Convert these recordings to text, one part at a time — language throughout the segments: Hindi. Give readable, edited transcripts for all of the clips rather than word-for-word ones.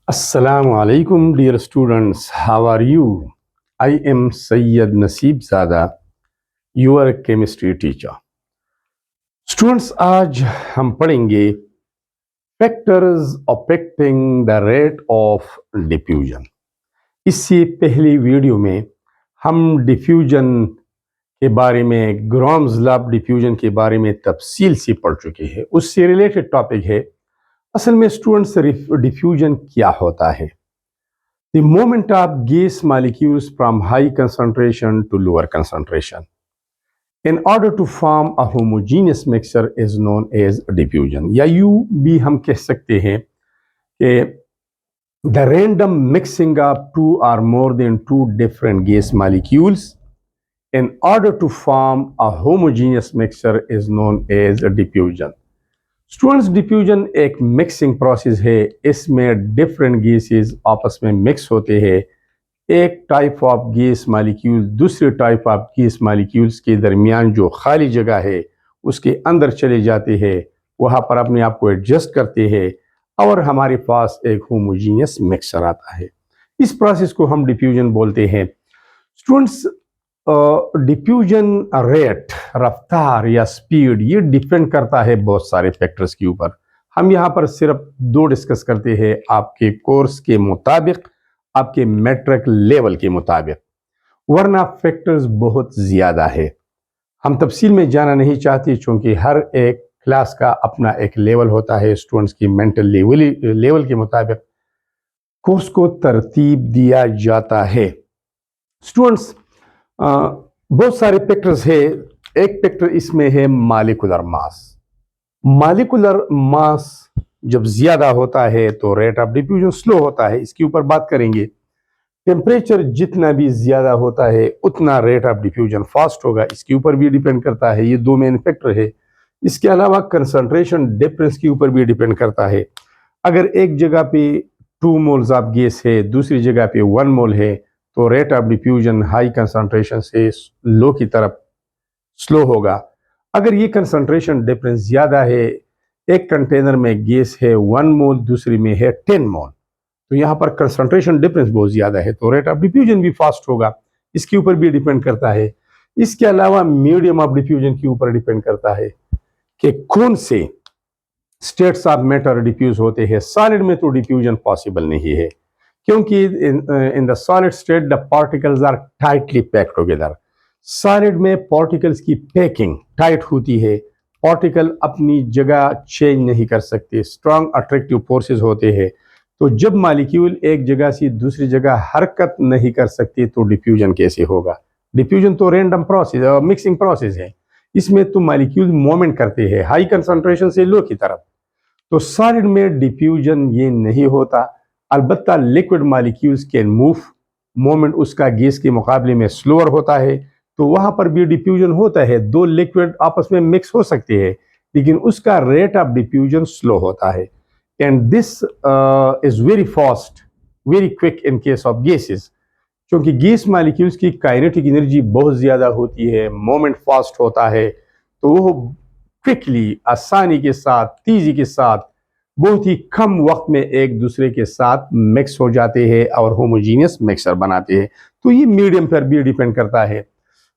Assalamu alaikum, dear students. How are you? I am Sayyid Naseeb Zada, your chemistry teacher. Students, आज हम पढ़ेंगे factors affecting the rate of diffusion. इससे पहली वीडियो में हम डिफ्यूजन के बारे में, ग्रॉम्स लॉ ऑफ डिफ्यूजन के बारे में तफसील से पढ़ चुके हैं। उससे रिलेटेड टॉपिक है असल में स्टूडेंट्स डिफ्यूजन क्या होता है। The movement of gas molecules from high concentration to lower concentration in order to form a homogeneous mixture is known as diffusion। या यूं भी हम कह सकते हैं कि the random mixing of two or more than two different gas molecules in order to form a homogeneous mixture is known as diffusion। Students, diffusion एक मिक्सिंग प्रोसेस है। इसमें डिफरेंट गैसेस आपस में मिक्स होते हैं। एक टाइप ऑफ गैस मालिक्यूल दूसरे टाइप ऑफ गैस मालिक्यूल्स के दरमियान जो खाली जगह है उसके अंदर चले जाते हैं, वहाँ पर अपने आप को एडजस्ट करते हैं और हमारे पास एक होमोजीनियस मिक्सचर आता है। इस प्रोसेस को हम डिफ्यूजन बोलते हैं। स्टूडेंट्स, डिफ्यूजन रेट, रफ्तार या स्पीड, ये डिपेंड करता है बहुत सारे फैक्टर्स के ऊपर। हम यहाँ पर सिर्फ दो डिस्कस करते हैं, आपके कोर्स के मुताबिक, आपके मैट्रिक लेवल के मुताबिक, वरना फैक्टर्स बहुत ज़्यादा है। हम तफसील में जाना नहीं चाहते क्योंकि हर एक क्लास का अपना एक लेवल होता है। स्टूडेंट्स की मेंटल लेवल के मुताबिक कोर्स को तरतीब दिया जाता है। स्टूडेंट्स, बहुत सारे फैक्टर्स है। एक फैक्टर इसमें है मॉलिक्यूलर मास। मॉलिक्यूलर मास जब ज्यादा होता है तो रेट ऑफ डिफ्यूजन स्लो होता है। इसके ऊपर बात करेंगे। टेम्परेचर जितना भी ज्यादा होता है उतना रेट ऑफ डिफ्यूजन फास्ट होगा। इसके ऊपर भी डिपेंड करता है। ये दो मेन फैक्टर है। इसके अलावा कंसंट्रेशन डिफरेंस के ऊपर भी डिपेंड करता है। अगर एक जगह पे 2 मोल्स ऑफ गैस है, दूसरी जगह पे 1 मोल है, तो rate of diffusion high concentration से लो की तरफ स्लो होगा। अगर ये कंसंट्रेशन डिफरेंस ज़्यादा है, एक कंटेनर में गैस है 1 मोल, दूसरी में है 10 मोल, तो यहाँ पर कंसंट्रेशन डिफरेंस बहुत ज़्यादा है, तो रेट ऑफ डिफ्यूजन भी फास्ट होगा। इसके ऊपर भी डिपेंड करता है। इसके अलावा मीडियम ऑफ डिफ्यूजन के ऊपर डिपेंड करता है कि कौन से स्टेट्स ऑफ मैटर डिफ्यूज होते हैं। सॉलिड में तो डिफ्यूजन पॉसिबल नहीं है क्योंकि in the solid state the particles are tightly packed together. Solid में पार्टिकल्स की पैकिंग टाइट होती है। पार्टिकल अपनी जगह चेंज नहीं कर सकते। स्ट्रॉन्ग अट्रैक्टिव फोर्सेस होते हैं। तो जब मॉलिक्यूल एक जगह से दूसरी जगह हरकत नहीं कर सकते तो डिफ्यूजन कैसे होगा। डिफ्यूजन तो रैंडम प्रोसेस, मिक्सिंग प्रोसेस है। इसमें तो मॉलिक्यूल मूवमेंट करते हैं हाई कंसंट्रेशन से लो की तरफ। तो सॉलिड में डिफ्यूजन ये नहीं होता। अलबत्ता liquid molecules can move, moment उसका गैस के मुकाबले में स्लोअर होता है, तो वहां पर भी डिफ्यूजन होता है। दो लिक्विड आपस में मिक्स हो सकते हैं लेकिन उसका रेट ऑफ डिफ्यूजन स्लो होता है। And this is very fast, very quick in case of gases, क्योंकि गैस मॉलिक्यूल्स की काइनेटिक एनर्जी बहुत ज़्यादा होती है, मोमेंट फास्ट होता है, तो वो क्विकली, आसानी के साथ, तेज़ी के साथ, बहुत ही कम वक्त में एक दूसरे के साथ मिक्स हो जाते हैं और होमोजीनियस मिक्सर बनाते हैं। तो ये मीडियम पर भी डिपेंड करता है।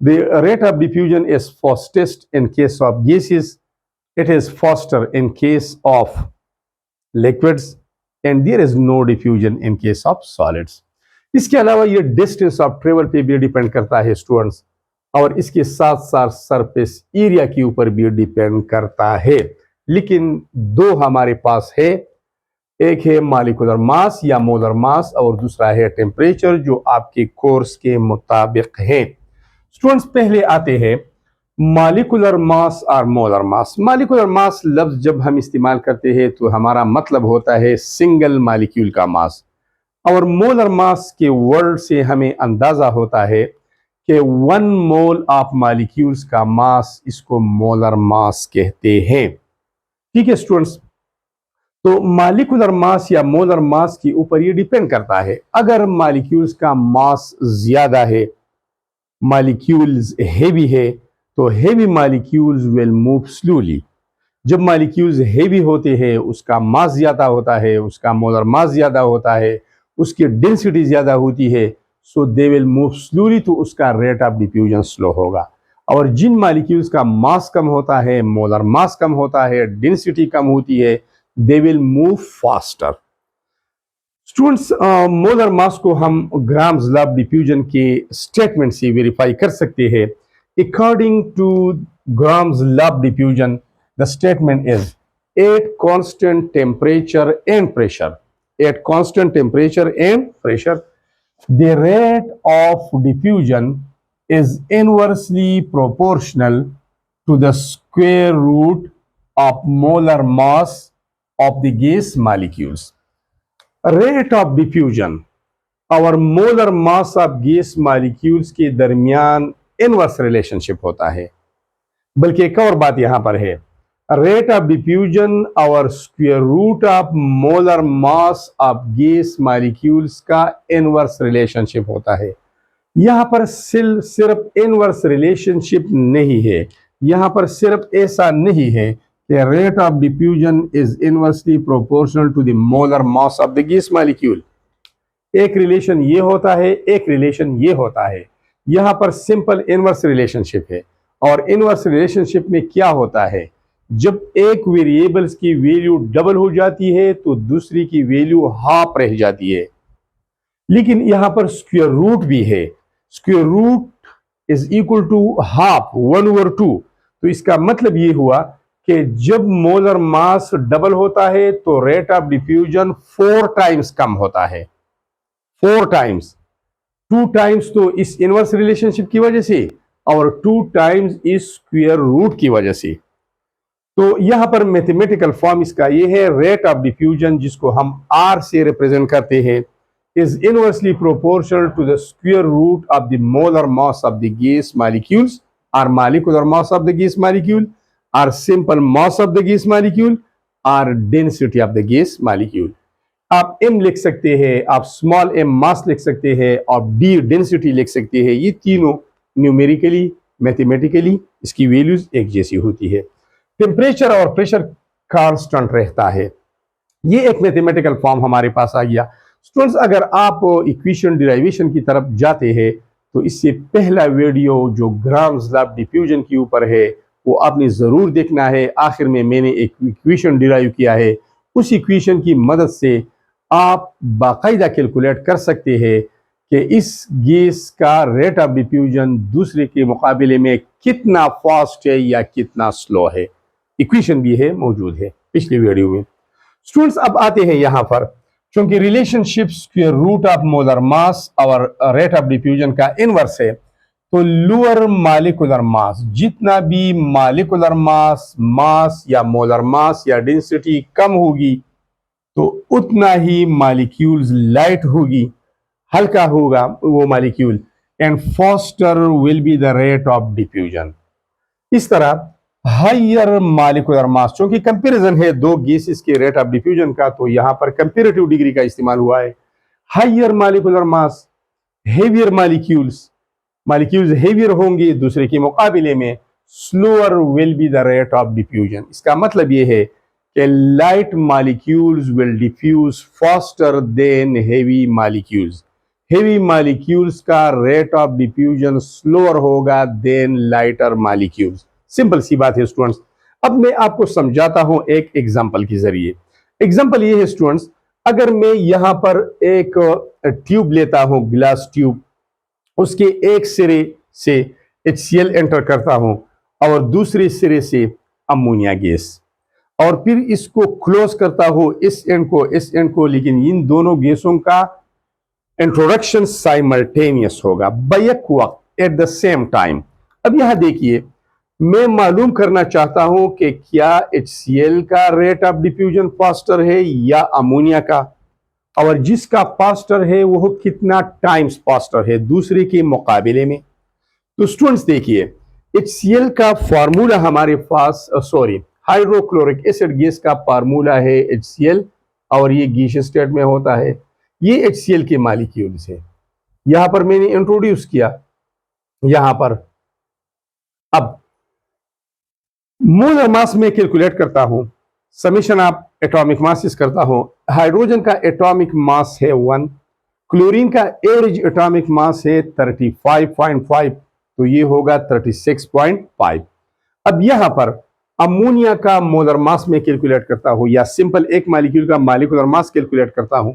The rate of diffusion is fastest in case of gases, it is faster in case of liquids and there is no diffusion in case of solids. इसके अलावा ये डिस्टेंस ऑफ ट्रेवल पे भी डिपेंड करता है स्टूडेंट्स, और इसके साथ साथ सरफेस एरिया के ऊपर भी डिपेंड करता है। लेकिन दो हमारे पास है, एक है मॉलिक्यूलर मास या मोलर मास और दूसरा है टेम्परेचर, जो आपके कोर्स के मुताबिक है। स्टूडेंट्स, पहले आते हैं मॉलिक्यूलर मास और मोलर मास। मॉलिक्यूलर मास लफ्ज जब हम इस्तेमाल करते हैं तो हमारा मतलब होता है सिंगल मॉलिक्यूल का मास, और मोलर मास के वर्ड से हमें अंदाजा होता है कि 1 मोल ऑफ मॉलिक्यूल्स का मास, इसको मोलर मास कहते हैं। ठीक है स्टूडेंट्स, तो मॉलिक्यूलर मास या मोलर मास के ऊपर ये डिपेंड करता है। अगर मॉलिक्यूल्स का मास ज्यादा है, मॉलिक्यूल्स हेवी है, तो heavy molecules will move slowly. जब मालिक्यूल्स हेवी होते हैं उसका मास ज़्यादा होता है, उसका मोलर मास ज़्यादा होता है, उसकी डेंसिटी ज़्यादा होती है, सो दे विल मूव स्लोली, तो उसका रेट ऑफ डिफ्यूजन स्लो होगा। और जिन मालिक्यूल्स का मास कम होता है, मोलर मास कम होता है, डेंसिटी कम होती है, they will move faster. Students, molar mass को हम ग्राम्स लॉ ऑफ डिफ्यूजन के स्टेटमेंट से वेरीफाई कर सकते हैं। According two grams law of diffusion, the statement is at constant temperature and pressure, at constant temperature and pressure, the rate of diffusion is inversely proportional to the square root of molar mass of the gas molecules. Rate of diffusion और molar mass of gas molecules के दरमियान इनवर्स रिलेशनशिप होता है। बल्कि एक और बात यहां पर है, रेट ऑफ डिफ्यूजन और square root of molar mass of gas molecules का इनवर्स रिलेशनशिप होता है। यहां पर सिर्फ इनवर्स रिलेशनशिप नहीं है, यहां पर सिर्फ ऐसा नहीं है कि rate of diffusion is inversely proportional to the molar mass of the gas molecule. एक रिलेशन ये होता है, एक रिलेशन ये होता है। यहां पर सिंपल इनवर्स रिलेशनशिप है। और इनवर्स रिलेशनशिप में क्या होता है, जब एक वेरिएबल्स की वैल्यू डबल हो जाती है तो दूसरी की वैल्यू हाफ रह जाती है। लेकिन यहां पर स्क्वायर रूट भी है, square root is equal to half, 1/2। तो इसका मतलब ये हुआ कि जब मोलर मास डबल होता है तो रेट ऑफ डिफ्यूजन 4 टाइम्स कम होता है, 4 टाइम्स। 2 टाइम्स तो इस इनवर्स रिलेशनशिप की वजह से और 2 टाइम्स इस स्क्वायर रूट की वजह से। तो यहां पर मैथमेटिकल फॉर्म इसका ये है, रेट ऑफ डिफ्यूजन जिसको हम आर से रिप्रेजेंट करते हैं is inversely proportional to the square root of the molar mass of the gas molecules और molecular mass of the gas molecule और simple mass of the gas molecule और density of the gas molecule. आप m लिख सकते हैं, आप स्मॉल m मास लिख सकते हैं, आप d डेंसिटी लिख सकते हैं। ये तीनों न्यूमेरिकली मैथमेटिकली इसकी वैल्यूज एक जैसी होती है। टेम्परेचर और प्रेशर कांस्टेंट रहता है। ये एक मैथमेटिकल फॉर्म हमारे पास आ गया। स्टूडेंट्स, अगर आप इक्वेशन डिराइवेशन की तरफ जाते हैं तो इससे पहला वीडियो जो ग्राम्स लॉ ऑफ डिफ्यूजन के ऊपर है वो आपने जरूर देखना है। आखिर में मैंने एक इक्वेशन डिराइव किया है, उस इक्वेशन की मदद से आप बाकायदा कैलकुलेट कर सकते हैं कि इस गैस का रेट ऑफ डिफ्यूजन दूसरे के मुकाबले में कितना फास्ट है या कितना स्लो है। इक्वेशन भी है, मौजूद है पिछले वीडियो में। स्टूडेंट्स, अब आते हैं यहां पर, क्योंकि relationship square root of molar mass और रेट ऑफ डिफ्यूजन का इनवर्स है, तो लोअर मॉलिक्यूलर मास, जितना भी मॉलिक्यूलर मास या मोलर मास या डेंसिटी कम होगी तो उतना ही मॉलिक्यूल्स लाइट होगी, हल्का होगा वो molecule, and faster will be the rate of diffusion. इस तरह हाइयर मॉलिक्यूलर मास, क्योंकि कंपैरिजन है दो गैसेस के रेट ऑफ डिफ्यूजन का, तो यहां पर कंपैरेटिव डिग्री का इस्तेमाल हुआ है। Higher molecular mass, heavier molecules heavier होंगे दूसरे के मुकाबले में, slower will be the rate of diffusion. इसका मतलब यह है कि light molecules will diffuse faster than heavy molecules. Heavy molecules का रेट ऑफ डिफ्यूजन स्लोअर होगा देन लाइटर मॉलिक्यूल्स। सिंपल सी बात है स्टूडेंट्स। अब मैं आपको समझाता हूं एक एग्जांपल के जरिए। एग्जांपल ये है स्टूडेंट्स, अगर मैं यहां पर एक ट्यूब लेता हूं, ग्लास ट्यूब, उसके एक सिरे से HCl एंटर करता हूं और दूसरे सिरे से अमोनिया गैस, और फिर इसको क्लोज करता हूं, इस एंड को, लेकिन इन दोनों गैसों का इंट्रोडक्शन साइमल्टेनियस होगा, बैक वक्त, एट द सेम टाइम। अब यहां देखिए, मैं मालूम करना चाहता हूं कि क्या HCl का रेट ऑफ डिफ्यूजन फास्टर है या अमोनिया का, और जिसका फास्टर है वो कितना टाइम्स फास्टर है दूसरे के मुकाबले में। तो स्टूडेंट्स देखिए, HCl का फार्मूला हमारे पास, हाइड्रोक्लोरिक एसिड गैस का फार्मूला है HCl, और ये गैसियस स्टेट में होता है। ये HCl के मॉलिक्यूल्स है, यहां पर मैंने इंट्रोड्यूस किया। यहां पर अब मोलर मास में कैलकुलेट करता हूं, समेशन ऑफ एटॉमिक मासेस करता हूं। हाइड्रोजन का एटॉमिक मास है 1, क्लोरीन का एवरेज एटॉमिक मास है 35.5, तो ये होगा 36.5। अब यहां पर अमोनिया का मोलर मास में कैलकुलेट करता हूं, या सिंपल एक मॉलिक्यूल का मॉलिक्यूलर मास कैलकुलेट करता हूं।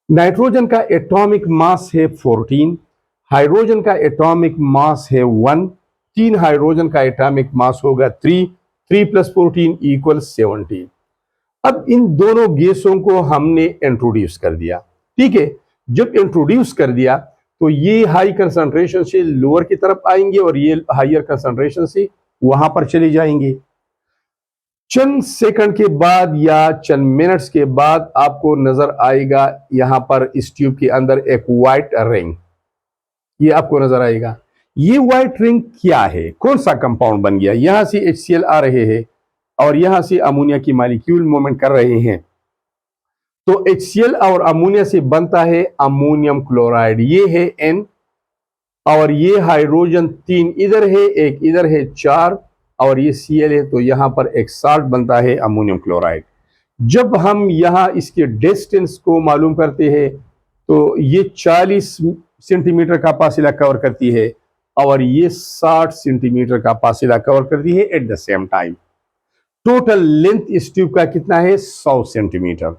नाइट्रोजन का एटॉमिक मास है 14, हाइड्रोजन का एटॉमिक मास है 1, 3 हाइड्रोजन का एटॉमिक मास होगा 3, 3 + 14 = 17। अब इन दोनों गैसों को हमने इंट्रोड्यूस कर दिया, ठीक है। जब इंट्रोड्यूस कर दिया तो ये हाई कंसंट्रेशन से लोअर की तरफ आएंगे और ये हायर कंसंट्रेशन से वहां पर चले जाएंगे। चंद सेकंड के बाद या चंद मिनट्स के बाद आपको नजर आएगा यहां पर इस ट्यूब के अंदर एक व्हाइट रिंग, ये आपको नजर आएगा। ये व्हाइट रिंग क्या है, कौन सा कंपाउंड बन गया? यहां से HCl आ रहे हैं और यहां से अमोनिया की मॉलिक्यूल मूवमेंट कर रहे हैं, तो HCl और अमोनिया से बनता है अमोनियम क्लोराइड। ये है N, और ये हाइड्रोजन 3 इधर है, एक इधर है 4, और ये Cl है, तो यहां पर एक साल्ट बनता है अमोनियम क्लोराइड। जब हम यहां इसके डिस्टेंस को मालूम करते हैं तो ये 40 सेंटीमीटर का फासला कवर करती है और ये 60 सेंटीमीटर का फासला कवर करती है at the same time. Total length इस ट्यूब का कितना है? 100 सेंटीमीटर।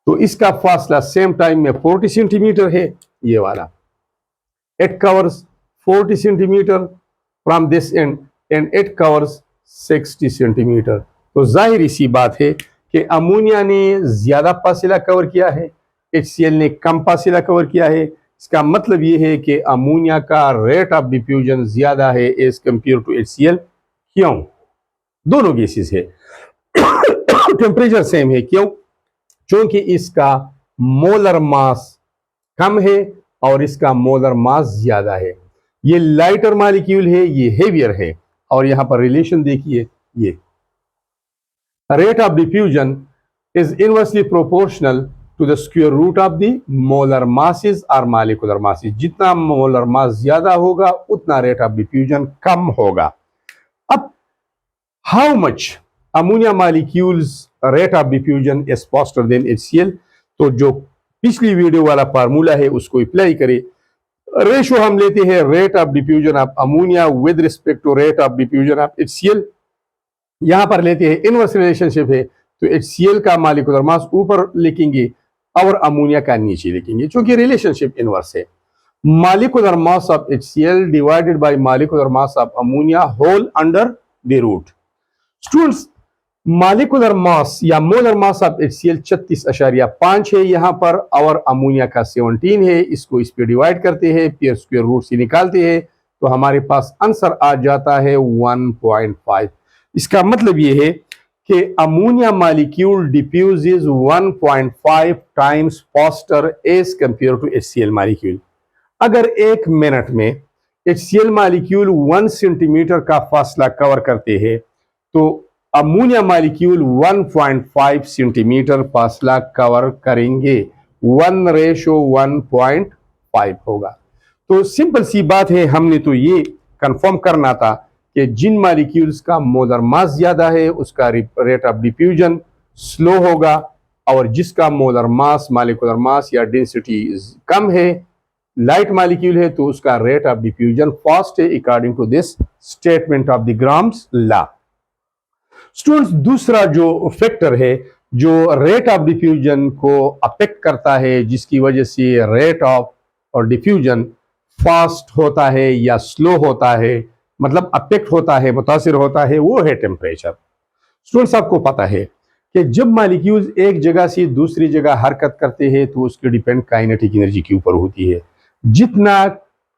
तो इसका फासला सेम टाइम में 40 सेंटीमीटर है, ये वाला। It covers 40 centimetre from this and and it covers 60 centimetre. तो जाहिर सी बात है कि अमोनिया ने ज्यादा फासला कवर किया है, HCl ने कम फासला कवर किया है। इसका मतलब ये है कि अमोनिया का रेट ऑफ डिफ्यूजन ज्यादा है एज कंपेयर टू HCl। क्यों? दोनों गैसेस है, टेम्परेचर सेम है। क्यों? क्योंकि इसका मोलर मास कम है और इसका मोलर मास ज्यादा है। ये लाइटर मॉलिक्यूल है, ये हेवियर है। और यहां पर रिलेशन देखिए, ये rate of diffusion is inversely proportional to the square root of the molar masses और मॉलिक्यूलर मासेस। जितना मोलर मास ज्यादा होगा उतना रेट ऑफ डिफ्यूजन कम होगा। अब how much ammonia molecules rate of diffusion is faster than HCl, तो जो पिछली वीडियो वाला फार्मूला है उसको अप्लाई करें। रेशो हम लेते हैं rate of diffusion of ammonia with respect to rate of diffusion of HCl। यहां पर लेते हैं इनवर्स रिलेशनशिप है, तो HCl का मॉलिक्यूलर मास ऊपर लिखेंगे और अमोनिया का नीचे लिखेंगे, क्योंकि रिलेशनशिप इनवर्स है। Molecular mass of HCl divided by molecular mass of ammonia whole under the root. Students, molecular mass या मोलर मास ऑफ HCl 36.5 है यहाँ पर, और अमोनिया का 17 है। इसको इस पे डिवाइड करते हैं, फिर स्क्वायर रूट से निकालते हैं, तो हमारे पास आंसर आ जाता है 1.5। इसका मतलब ये है कि ammonia molecule diffuses 1.5 times faster as compare to HCl molecule. अगर एक मिनट में HCl मॉलिक्यूल 1 सेंटीमीटर का फासला कवर करते हैं, तो अमोनिया मॉलिक्यूल 1.5 सेंटीमीटर फासला कवर करेंगे। 1:1.5 होगा। तो सिंपल सी बात है, हमने तो ये कंफर्म करना था कि जिन मॉलिक्यूल्स का मोलर मास ज्यादा है उसका रेट ऑफ डिफ्यूजन स्लो होगा, और जिसका मोलर मास, मॉलिक्यूलर मास या डेंसिटी कम है, लाइट मॉलिक्यूल है, तो उसका रेट ऑफ डिफ्यूजन फास्ट है, according to this statement of the Graham's law. Students, दूसरा जो फैक्टर है जो रेट ऑफ डिफ्यूजन को अफेक्ट करता है, जिसकी वजह से रेट ऑफ और डिफ्यूजन फास्ट होता है या स्लो होता है, मतलब अफेक्ट होता है, मुतासिर होता है, वो है टेम्परेचर। स्टूडेंट्स, आपको पता है कि जब मॉलिक्यूल्स एक जगह से दूसरी जगह हरकत करते हैं तो उसकी डिपेंड काइनेटिक एनर्जी के ऊपर होती है। जितना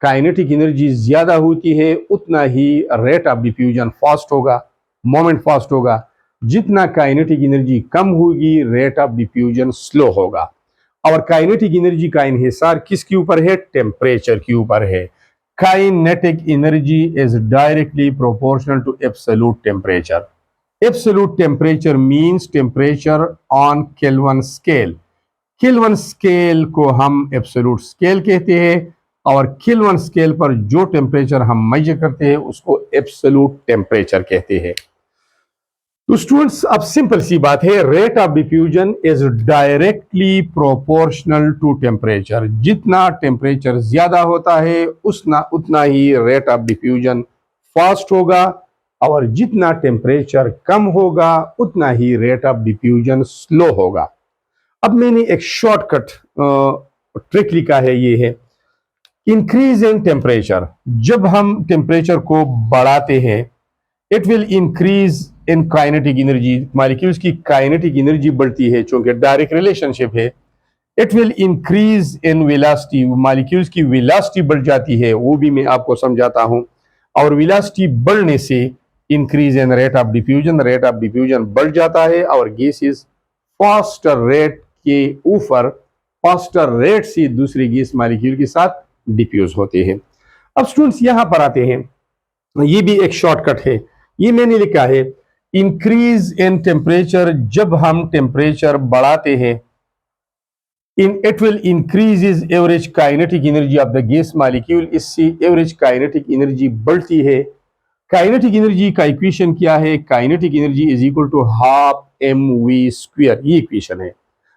काइनेटिक एनर्जी ज्यादा होती है उतना ही रेट ऑफ डिफ्यूजन फास्ट होगा, मोमेंट फास्ट होगा। जितना काइनेटिक एनर्जी कम होगी, रेट ऑफ डिफ्यूजन स्लो होगा। और काइनेटिक एनर्जी का इन्हिसार किसके ऊपर है? टेम्परेचर के ऊपर है। Kinetic energy is directly proportional to absolute temperature. Absolute temperature means temperature on Kelvin scale. Kelvin scale को हम एब्सोल्यूट स्केल कहते हैं, और केल्विन स्केल पर जो टेम्परेचर हम मेजर करते हैं उसको एब्सोल्यूट टेम्परेचर कहते हैं। तो स्टूडेंट्स, अब सिंपल सी बात है, rate of diffusion is directly proportional to temperature. जितना टेम्परेचर ज्यादा होता है उतना ही रेट ऑफ डिफ्यूजन फास्ट होगा, और जितना टेम्परेचर कम होगा उतना ही रेट ऑफ डिफ्यूजन स्लो होगा। अब मैंने एक शॉर्टकट ट्रिक लिखा है, ये है इंक्रीज इन टेम्परेचर। जब हम टेम्परेचर को बढ़ाते हैं, it will increase in kinetic energy, molecules की काइनेटिक एनर्जी बढ़ती है, चूंकि डायरेक्ट रिलेशनशिप है। It will increase in velocity, molecules की वेलोसिटी बढ़ जाती है, वो भी मैं आपको समझाता हूं। और वेलोसिटी बढ़ने से increase in rate of diffusion, rate of diffusion बढ़ जाता है और गैसेस फास्टर रेट के ऊपर फास्टर रेट से दूसरी गैस मॉलिक्यूल के साथ डिफ्यूज होते हैं। अब स्टूडेंट्स यहां पर आते हैं, ये भी एक शॉर्टकट है, ये मैंने लिखा है इंक्रीज इन टेम्परेचर। जब हम टेम्परेचर बढ़ाते हैं, it will increases average kinetic energy of the gas molecule, इससे एवरेज काइनेटिक एनर्जी बढ़ती है। काइनेटिक एनर्जी का इक्वेशन क्या है? Kinetic energy is equal to half mv², ये इक्वेशन है।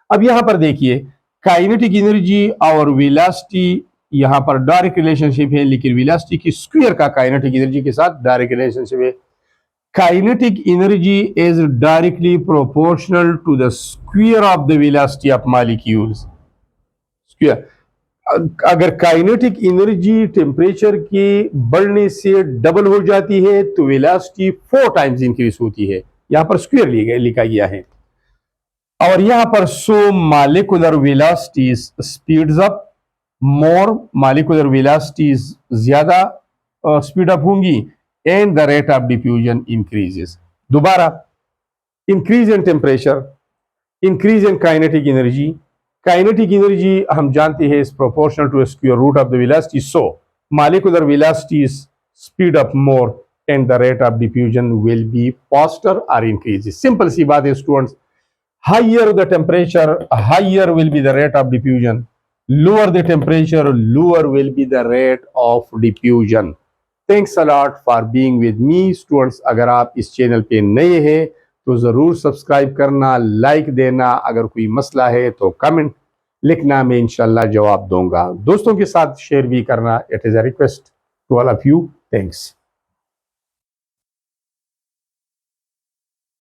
अब यहां पर देखिए, काइनेटिक एनर्जी और वेलोसिटी यहां पर डायरेक्ट रिलेशनशिप है, लेकिन वेलोसिटी की स्क्वायर का काइनेटिक एनर्जी के साथ डायरेक्ट रिलेशनशिप है। Kinetic energy is directly proportional to the square of the velocity of molecules. Square. अगर काइनेटिक एनर्जी टेम्परेचर के बढ़ने से डबल हो जाती है तो वेलोसिटी 4 टाइम्स इंक्रीज होती है। यहां पर स्क्वायर लिखा गया है। और यहां पर so molecular velocities speeds up more, molecular velocities ज्यादा स्पीड अप होंगी, and the rate of diffusion increases. दोबारा, increase in temperature, increase in kinetic energy. Kinetic energy हम जानते हैं is proportional to a square root of the velocity. So molecular velocities speed up more and the rate of diffusion will be faster or increases. Simple सी बात है students. Higher the temperature, higher will be the rate of diffusion. Lower the temperature, lower will be the rate of diffusion. Thanks a lot for being with me students. अगर आप इस चैनल पे नए हैं तो ज़रूर सब्सक्राइब करना, लाइक देना, अगर कोई मसला है तो कमेंट लिखना, मैं इंशाल्लाह जवाब दूंगा। दोस्तों के साथ शेयर भी करना, it is a request to all of you. Thanks.